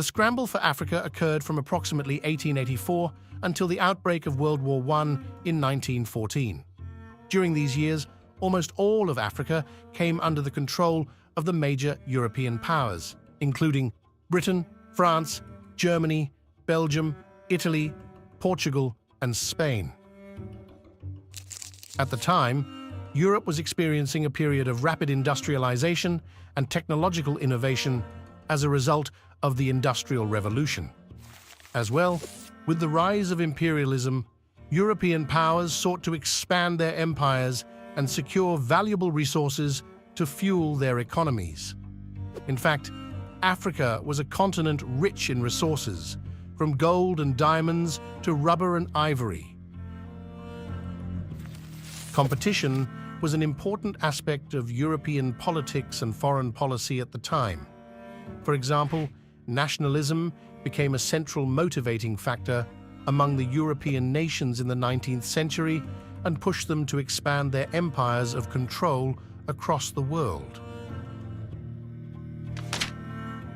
The scramble for Africa occurred from approximately 1884 until the outbreak of World War I in 1914. During these years, almost all of Africa came under the control of the major European powers, including Britain, France, Germany, Belgium, Italy, Portugal, and Spain. At the time, Europe was experiencing a period of rapid industrialization and technological innovation as a result of the Industrial Revolution. As well, with the rise of imperialism, European powers sought to expand their empires and secure valuable resources to fuel their economies. In fact, Africa was a continent rich in resources, from gold and diamonds to rubber and ivory. Competition was an important aspect of European politics and foreign policy at the time. For example, nationalism became a central motivating factor among the European nations in the 19th century and pushed them to expand their empires of control across the world.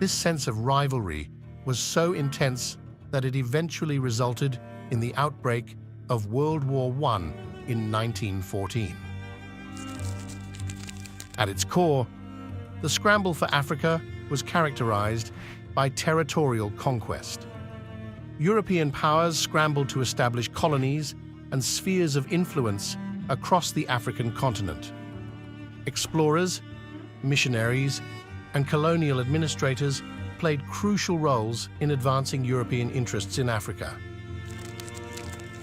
This sense of rivalry was so intense that it eventually resulted in the outbreak of World War I in 1914. At its core, the scramble for Africa was characterized by territorial conquest. European powers scrambled to establish colonies and spheres of influence across the African continent. Explorers, missionaries, and colonial administrators played crucial roles in advancing European interests in Africa.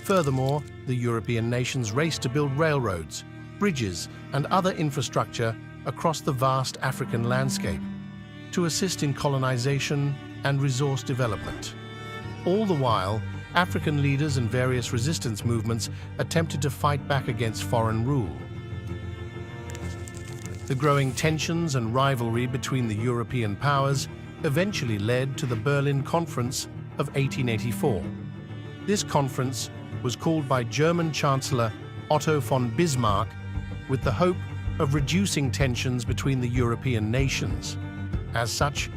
Furthermore, the European nations raced to build railroads, bridges, and other infrastructure across the vast African landscape to assist in colonization and resource development. All the while, African leaders and various resistance movements attempted to fight back against foreign rule. The growing tensions and rivalry between the European powers eventually led to the Berlin Conference of 1884. This conference was called by German Chancellor Otto von Bismarck with the hope of reducing tensions between the European nations. As such,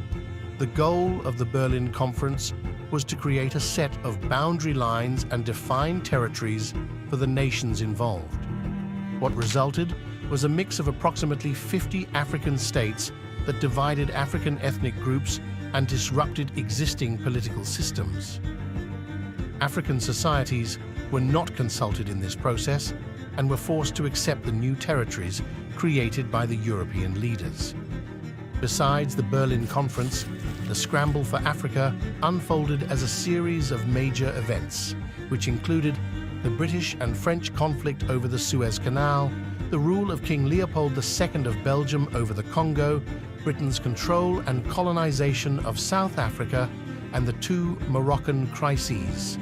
the goal of the Berlin Conference was to create a set of boundary lines and define territories for the nations involved. What resulted was a mix of approximately 50 African states that divided African ethnic groups and disrupted existing political systems. African societies were not consulted in this process and were forced to accept the new territories created by the European leaders. Besides the Berlin Conference, the scramble for Africa unfolded as a series of major events, which included the British and French conflict over the Suez Canal, the rule of King Leopold II of Belgium over the Congo, Britain's control and colonization of South Africa, and the two Moroccan crises.